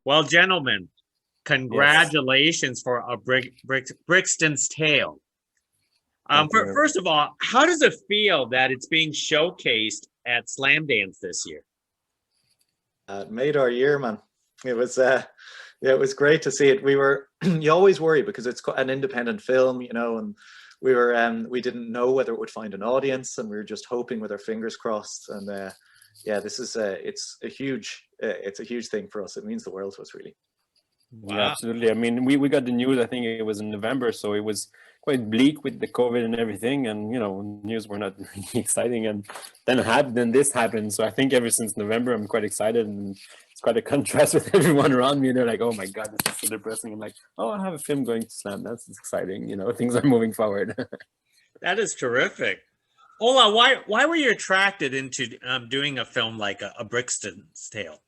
Well, gentlemen, Yes. congratulations for A Brixton's Tale. Thank you very much. First of all, how does it feel that it's being showcased at Slamdance this year? It made our year, man. It was yeah, it was great to see it. We were you always worry because it's an independent film, and we didn't know whether it would find an audience, and we were just hoping with our fingers crossed. And yeah, this is it's a huge thing for us. It means the world to us, really. Wow. Yeah, absolutely. I mean, we got the news, I think it was in November, so it was quite bleak with the COVID and everything, and news were not really exciting. And then this happened. So I think ever since November, I'm quite excited, and it's quite a contrast with everyone around me. They're like, "Oh my God, this is so depressing." I'm like, "Oh, I have a film going to Slam. That's exciting." Things are moving forward. That is terrific. Ola, why were you attracted into doing a film like A Brixton's Tale?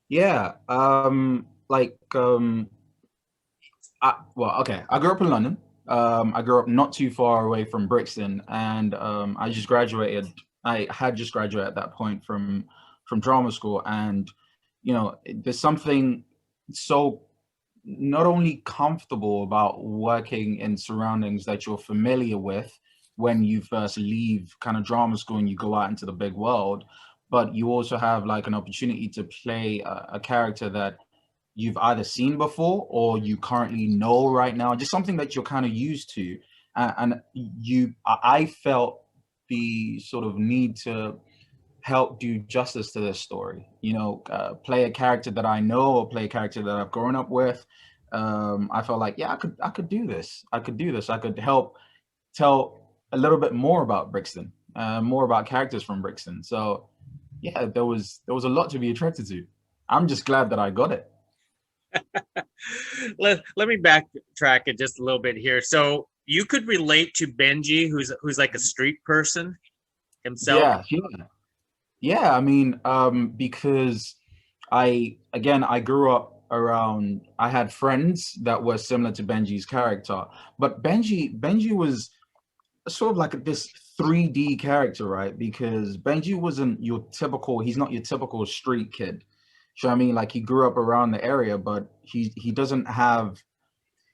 Yeah, okay. I grew up in London. I grew up not too far away from Brixton, and I just graduated. I had just graduated at that point from drama school, and there's something so not only comfortable about working in surroundings that you're familiar with when you first leave kind of drama school and you go out into the big world, but you also have like an opportunity to play a character that you've either seen before or you currently know right now, just something that you're kind of used to. I felt the sort of need to help do justice to this story, play a character that I know or play a character that I've grown up with. I felt like, yeah, I could do this. I could help tell a little bit more about Brixton, more about characters from Brixton. So yeah, there was a lot to be attracted to. I'm just glad that I got it. Let me backtrack it just a little bit here. So you could relate to Benji, who's like a street person himself. Yeah. I mean, because I grew up around. I had friends that were similar to Benji's character, but Benji was sort of like this 3D character, right? Because Benji wasn't he's not your typical street kid. So I mean, like, he grew up around the area, but he doesn't have,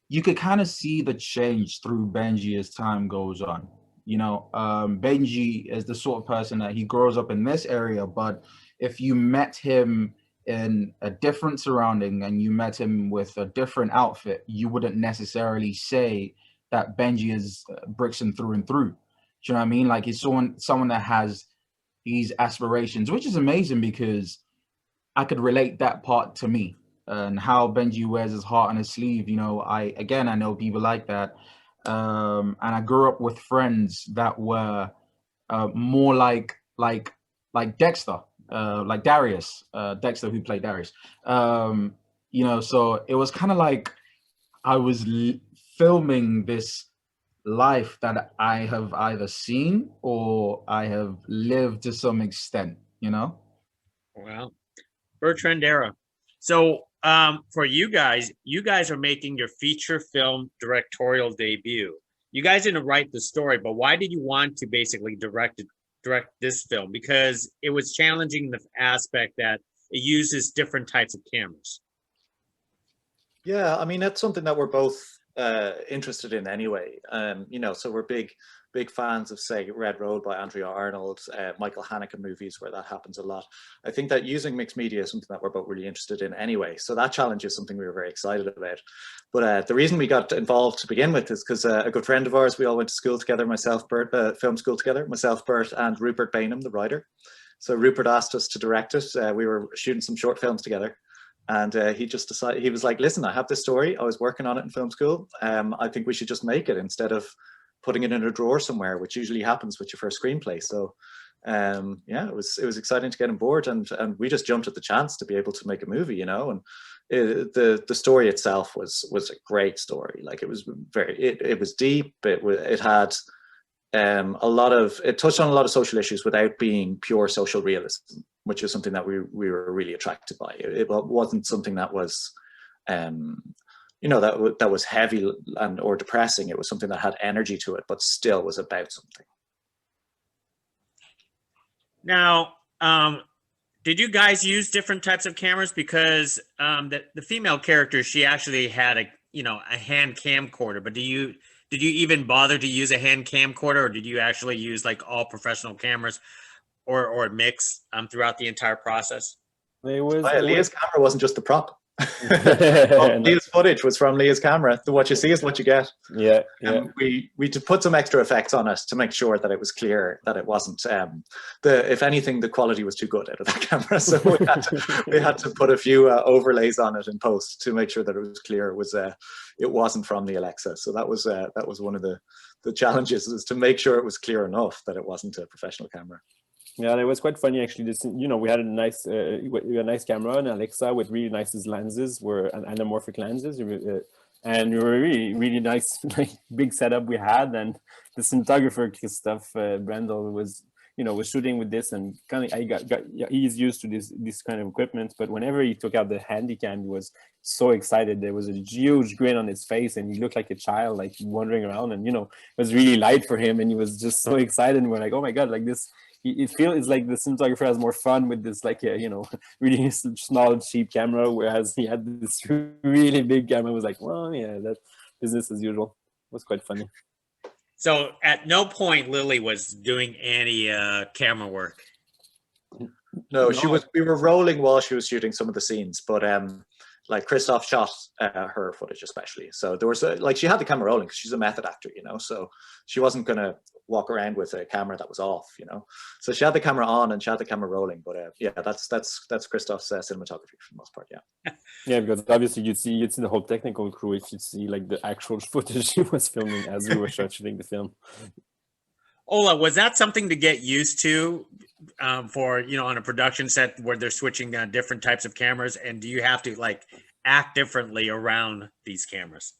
you could kind of see the change through Benji as time goes on. Benji is the sort of person that he grows up in this area, but if you met him in a different surrounding and you met him with a different outfit, you wouldn't necessarily say that Benji is Brixton through and through. Do you know what I mean? Like, he's someone that has these aspirations, which is amazing because I could relate that part to me and how Benji wears his heart on his sleeve. I know people like that. And I grew up with friends that were more like Dexter, like Darius, Dexter, who played Darius. So it was kind of like I was filming this life that I have either seen or I have lived to some extent, Wow. Bertrand Desrochers. So for you guys are making your feature film directorial debut. You guys didn't write the story, but why did you want to basically direct this film? Because it was challenging in the aspect that it uses different types of cameras. Yeah, I mean, that's something that we're both interested in anyway. So we're big fans of, say, Red Road by Andrea Arnold, Michael Haneke movies where that happens a lot. I think that using mixed media is something that we're both really interested in anyway. So that challenge is something we were very excited about. But the reason we got involved to begin with is because a good friend of ours, we all went to school together, film school together, myself, Bert, and Rupert Bainham, the writer. So Rupert asked us to direct it. We were shooting some short films together. And he just decided, he was like, listen, I have this story. I was working on it in film school. I think we should just make it instead of putting it in a drawer somewhere, which usually happens with your first screenplay. So yeah, it was exciting to get on board, and we just jumped at the chance to be able to make a movie, and the story itself was a great story. Like, it was it was deep. It had it touched on a lot of social issues without being pure social realism, which is something that we were really attracted by. It wasn't something that was that was heavy or depressing. It was something that had energy to it, but still was about something. Now, Did you guys use different types of cameras? Because the female character, she actually had a hand camcorder. But did you even bother to use a hand camcorder, or did you actually use like all professional cameras, or a mix throughout the entire process? It Oh, was yeah, it Leah's was camera wasn't just the prop. and, Leah's footage was from Leah's camera. What you see is what you get. yeah, yeah. And we did put some extra effects on it to make sure that it was clear that it wasn't if anything, the quality was too good out of that camera. So we had to put a few overlays on it in post to make sure that it was clear it wasn't from the Alexa. So that was one of the challenges, is to make sure it was clear enough that it wasn't a professional camera. Yeah, it was quite funny actually. This, we had a nice camera, an Alexa with really nice lenses, were anamorphic lenses, and we were really really nice, like big setup we had. And the cinematographer Christophe Brendel was shooting with this, and kind of he's used to this kind of equipment. But whenever he took out the handycam, he was so excited. There was a huge grin on his face, and he looked like a child, like wandering around. And it was really light for him, and he was just so excited. And we're like, oh my god, like this. It feels like the cinematographer has more fun with this, like really small cheap camera, whereas he had this really big camera. It was like, well, yeah, that's business as usual. It was quite funny. So at no point Lily was doing any camera work. No, we were rolling while she was shooting some of the scenes, but like Christophe shot her footage especially. So there was she had the camera rolling because she's a method actor, so she wasn't gonna walk around with a camera that was off, So she had the camera on and she had the camera rolling. But yeah, that's Christophe's cinematography for the most part. Yeah. Yeah, because obviously you'd see the whole technical crew if you'd see like the actual footage she was filming as we were shooting the film. Ola, was that something to get used to for on a production set where they're switching different types of cameras, and do you have to like act differently around these cameras?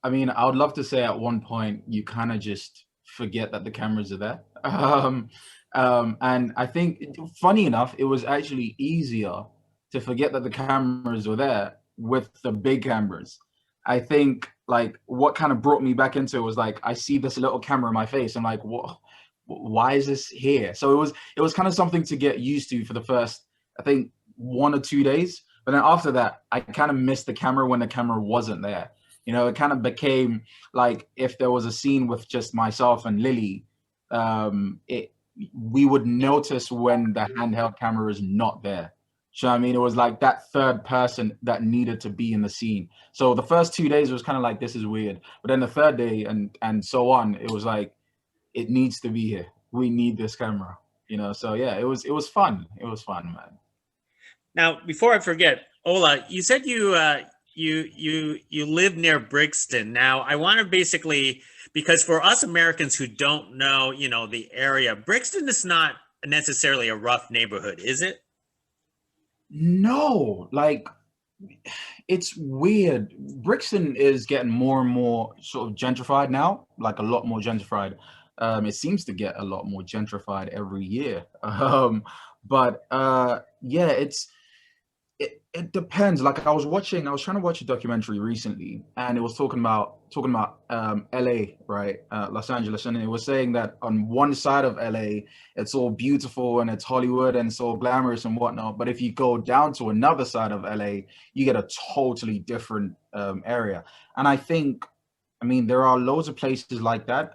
I mean, I would love to say at one point you kind of just forget that the cameras are there. And I think, funny enough, it was actually easier to forget that the cameras were there with the big cameras. I think like what kind of brought me back into it was like, I see this little camera in my face. I'm like, what? Why is this here? So it was kind of something to get used to for the first, I think, 1 or 2 days. But then after that, I kind of missed the camera when the camera wasn't there. It kind of became like if there was a scene with just myself and Lily, we would notice when the handheld camera is not there. So I mean, it was like that third person that needed to be in the scene. So the first 2 days was kind of like, this is weird. But then the third day and so on, it was like, it needs to be here. We need this camera. So yeah, it was fun. It was fun, man. Now, before I forget, Ola, you said you live near Brixton. Now, I want to basically, because for us Americans who don't know, the area, Brixton is not necessarily a rough neighborhood, is it? No, like it's weird. Brixton is getting more and more sort of gentrified now, like a lot more gentrified. It seems to get a lot more gentrified every year. But yeah, it depends. Like I was trying to watch a documentary recently, and it was talking about LA, right? Los Angeles, and it was saying that on one side of LA, it's all beautiful and it's Hollywood and it's all glamorous and whatnot. But if you go down to another side of LA, you get a totally different area. And I mean, there are loads of places like that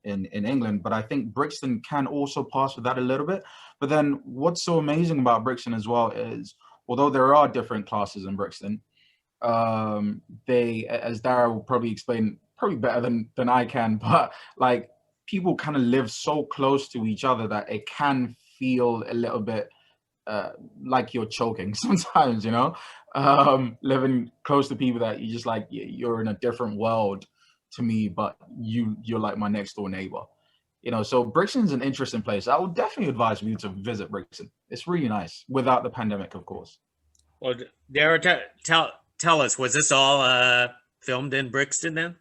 in England, but I think Brixton can also pass with that a little bit. But then what's so amazing about Brixton as well is, although there are different classes in Brixton, they, as Darragh will probably explain, probably better than I can, but like people kind of live so close to each other that it can feel a little bit like you're choking sometimes, living close to people that you just like, you're in a different world to me, but you're like my next door neighbor. So Brixton's an interesting place. I would definitely advise you to visit Brixton. It's really nice, without the pandemic, of course. Well, Darragh, tell us, was this all filmed in Brixton then?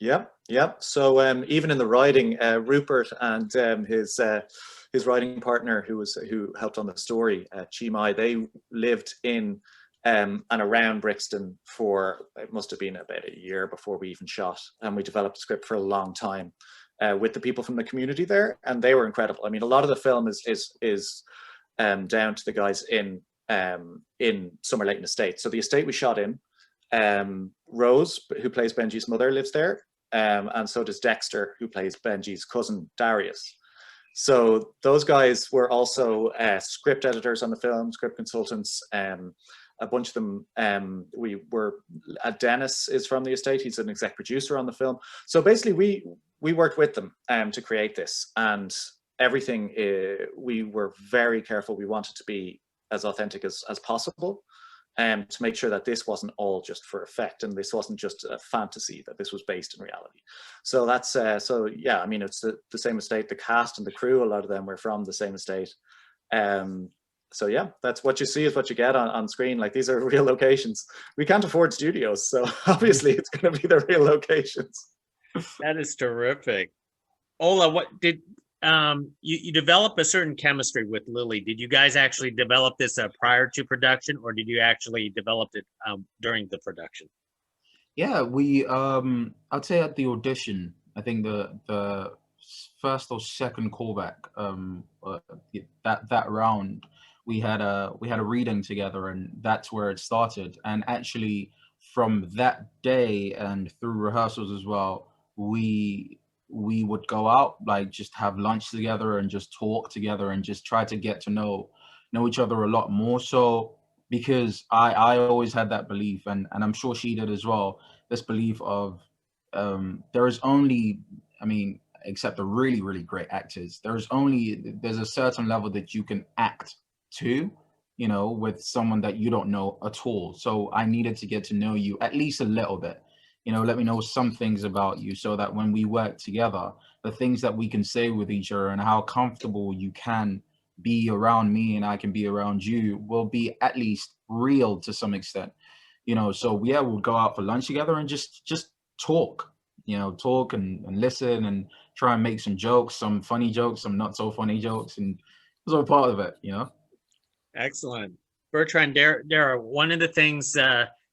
Yep. So even in the writing, Rupert and his writing partner, who helped on the story, Chimai, they lived in and around Brixton for, it must have been about a year before we even shot, and we developed a script for a long time. with the people from the community there, and they were incredible. I mean, a lot of the film is down to the guys in Summer Leighton Estate. So the estate we shot in, Rose, who plays Benji's mother, lives there, and so does Dexter, who plays Benji's cousin Darius. So those guys were also script editors on the film, script consultants. A bunch of them, Dennis is from the estate. He's an exec producer on the film. So basically we worked with them to create this, and everything, we were very careful. We wanted to be as authentic as possible, to make sure that this wasn't all just for effect, and this wasn't just a fantasy, that this was based in reality. So that's, so yeah, I mean, it's the same estate. The cast and the crew, a lot of them were from the same estate. So yeah, that's what you see is what you get on screen. Like, these are real locations. We can't afford studios, so obviously it's going to be the real locations. That is terrific. Ola, what did you develop a certain chemistry with Lily? Did you guys actually develop this prior to production, or did you actually develop it during the production? Yeah, we I'd say at the audition, I think the first or second callback, that round, we had a reading together, and that's where it started. And actually from that day and through rehearsals as well, we would go out, like just have lunch together and just talk together and just try to get to know each other a lot more. So because I always had that belief, and I'm sure she did as well, this belief of there is only, I mean, except the really, really great actors, there's a certain level that you can act to, you know, with someone that you don't know at all. So I needed to get to know you at least a little bit, you know, let me know some things about you, so that when we work together, the things that we can say with each other and how comfortable you can be around me and I can be around you will be at least real to some extent, you know. So yeah, we'll go out for lunch together and just talk, you know, talk and listen and try and make some jokes, some funny jokes, some not so funny jokes, and it was all part of it, you know. Excellent. Bertrand, Darragh, one of the things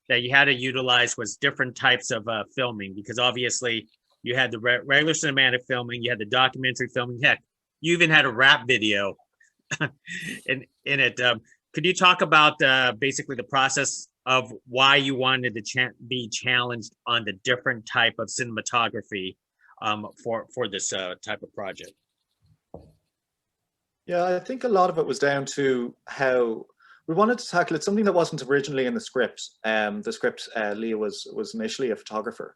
that you had to utilize was different types of filming, because obviously you had the regular cinematic filming, you had the documentary filming, heck, you even had a rap video in it. Could you talk about basically the process of why you wanted to be challenged on the different type of cinematography for this type of project? Yeah, I think a lot of it was down to how we wanted to tackle it, something that wasn't originally in the script. Leah was initially a photographer.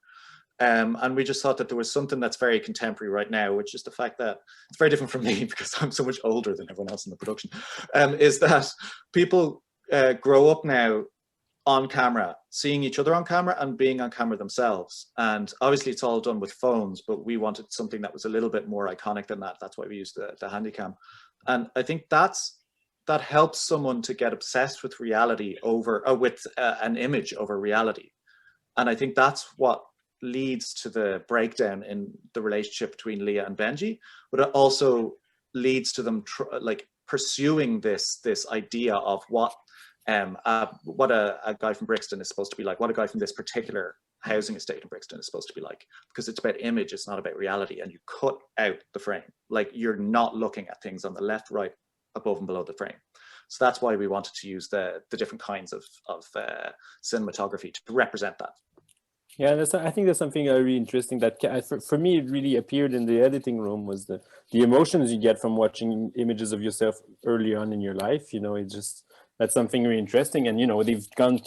And we just thought that there was something that's very contemporary right now, which is the fact that it's very different from me because I'm so much older than everyone else in the production, is that people grow up now on camera, seeing each other on camera and being on camera themselves. And obviously it's all done with phones, but we wanted something that was a little bit more iconic than that. That's why we used the Handycam. And I think that helps someone to get obsessed with reality with an image over reality. And I think that's what leads to the breakdown in the relationship between Leah and Benji, but it also leads to them pursuing this idea of what a guy from Brixton is supposed to be like, what a guy from this particular housing estate in Brixton is supposed to be like, because it's about image, it's not about reality, and you cut out the frame. Like, you're not looking at things on the left, right, above and below the frame. So that's why we wanted to use the different kinds of cinematography to represent that. Yeah, I think that's something really interesting that for me it really appeared in the editing room, was the emotions you get from watching images of yourself early on in your life. You know, that's something really interesting. And you know, they've gone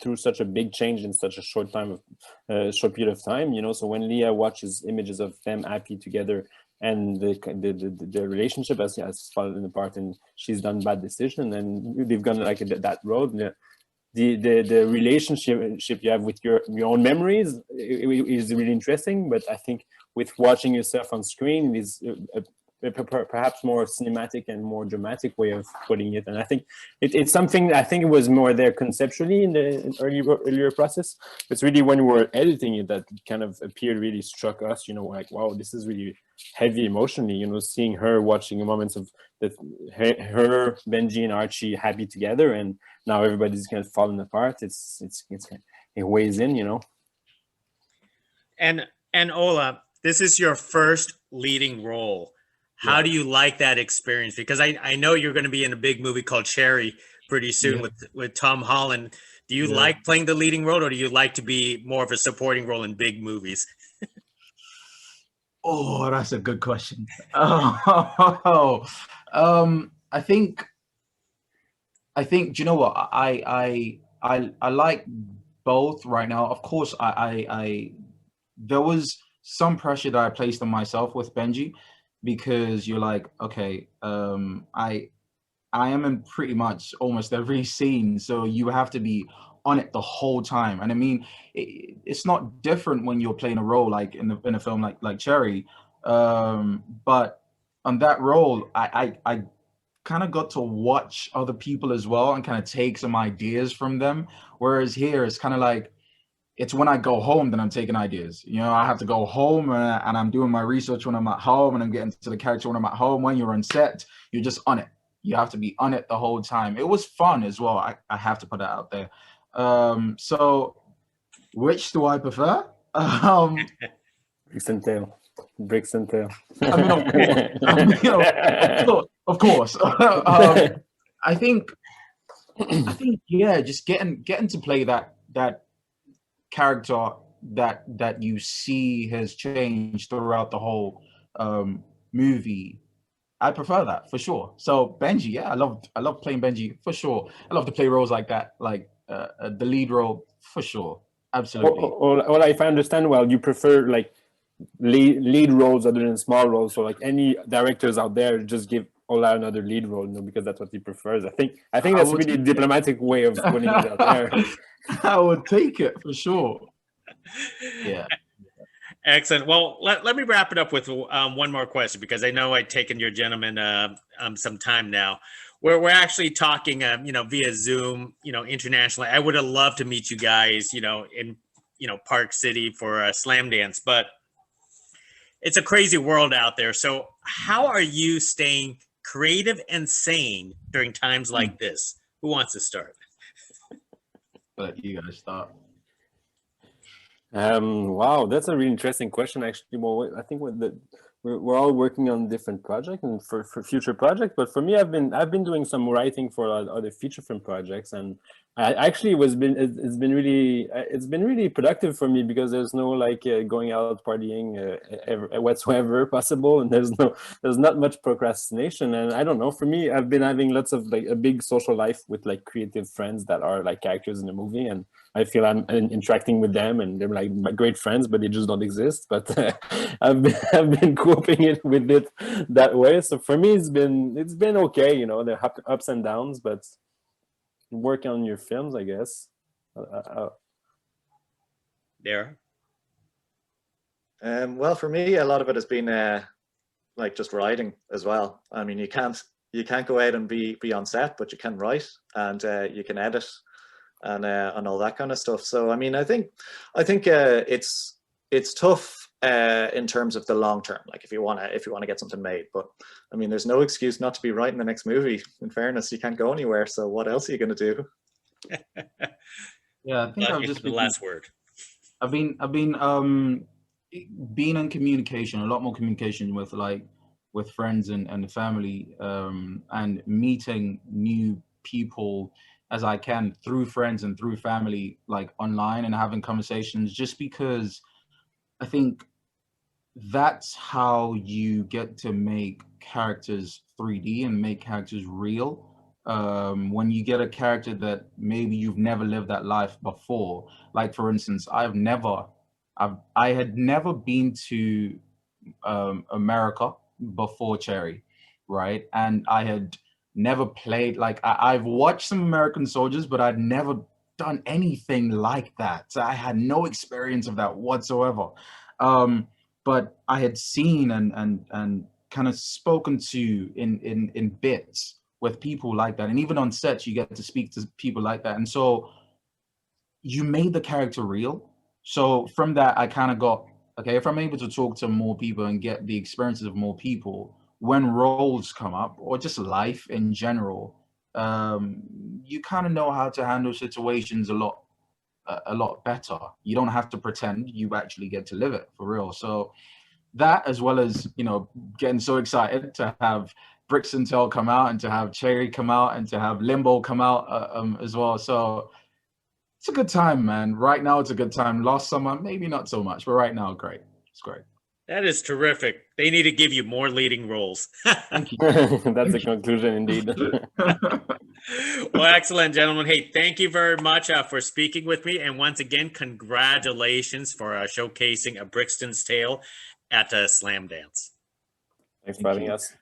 through such a big change in such a short period of time. You know, so when Leah watches images of them happy together and the relationship has fallen apart and she's done bad decision and they've gone like that road. The relationship you have with your own memories is really interesting, but I think with watching yourself on screen is perhaps more cinematic and more dramatic way of putting it. And I think it's something, I think it was more there conceptually in the earlier process. It's really when we were editing it that it kind of appeared, really struck us, you know, like, wow, this is really heavy emotionally, you know, seeing her watching moments of her, Benji and Archie happy together, and now everybody's kind of falling apart. It weighs in, you know. And Ola, this is your first leading role. How Yeah. do you like that experience? Because I know you're going to be in a big movie called Cherry pretty soon Yeah. with Tom Holland. Do you Yeah. like playing the leading role, or do you like to be more of a supporting role in big movies? Oh, that's a good question. Oh, I think, do you know what? I like both right now. Of course, there was some pressure that I placed on myself with Benji, because you're like, okay, I am in pretty much almost every scene, so you have to be on it the whole time. And I mean, it's not different when you're playing a role like in a film like Cherry, but on that role, I kind of got to watch other people as well and kind of take some ideas from them. Whereas here, it's kind of like, it's when I go home that I'm taking ideas. You know, I have to go home, and I'm doing my research when I'm at home, and I'm getting to the character when I'm at home. When you're on set, you're just on it. You have to be on it the whole time. It was fun as well. I have to put that out there. So which do I prefer? Brixton Tale. Brixton Tale. I mean, of course. Of course. I think, yeah, just getting to play that character that you see has changed throughout the whole movie. I prefer that for sure. So Benji, yeah, I love playing Benji for sure. I love to play roles like that, like the lead role for sure. Absolutely. Or if I understand well, you prefer like lead roles other than small roles. So like any directors out there, just give Ola another lead role, because that's what he prefers. I think I that's would really a take diplomatic way of putting it out there. I would take it for sure. Yeah. Excellent. Well, let me wrap it up with one more question, because I know I've taken your gentlemen some time now. We're actually talking, via Zoom, internationally. I would have loved to meet you guys, in, Park City for a Slamdance, but it's a crazy world out there. So how are you staying creative and sane during times like this? Who wants to start? But you guys start. Wow, that's a really interesting question. Actually, well, I think we're all working on different projects and for future projects. But for me, I've been doing some writing for other feature film projects, and I actually it's been really productive for me, because there's no like going out partying whatsoever possible, and there's not much procrastination. And I don't know, for me, I've been having lots of like a big social life with like creative friends that are like characters in the movie, and I feel I'm interacting with them, and they're like my great friends, but they just don't exist. But I've been coping it with it that way. So for me, it's been okay. There are ups and downs, but work on your films, I guess. Darragh? Well, for me, a lot of it has been like just writing as well. I mean, you can't go out and be on set, but you can write, and you can edit, and all that kind of stuff. So I mean, I think it's tough in terms of the long term. Like if you want to get something made, but I mean, there's no excuse not to be writing the next movie. In fairness, you can't go anywhere. So what else are you going to do? Yeah, I think I've You just have the last word. I've been being in communication, a lot more communication with friends and the family, and meeting new people as I can through friends and through family, like online, and having conversations, just because I think that's how you get to make characters 3D and make characters real. When you get a character that maybe you've never lived that life before, like for instance, I had never been to America before Cherry, right? And I had never played, like I've watched some American Soldiers, but I'd never done anything like that. So I had no experience of that whatsoever. But I had seen and kind of spoken to in bits with people like that. And even on sets, you get to speak to people like that. And so you made the character real. So from that, I kind of got, okay, if I'm able to talk to more people and get the experiences of more people, when roles come up or just life in general, you kind of know how to handle situations a lot better. You don't have to pretend, you actually get to live it for real. So that, as well as, you know, getting so excited to have Brixton Tale come out and to have Cherry come out and to have Limbo come out as well. So it's a good time, man. Right now, it's a good time. Last summer, maybe not so much, but right now, great. It's great. That is terrific. They need to give you more leading roles. Thank you. That's a conclusion indeed. Well, excellent, gentlemen. Hey, thank you very much for speaking with me. And once again, congratulations for showcasing A Brixton's Tale at Slamdance. Thanks for having us.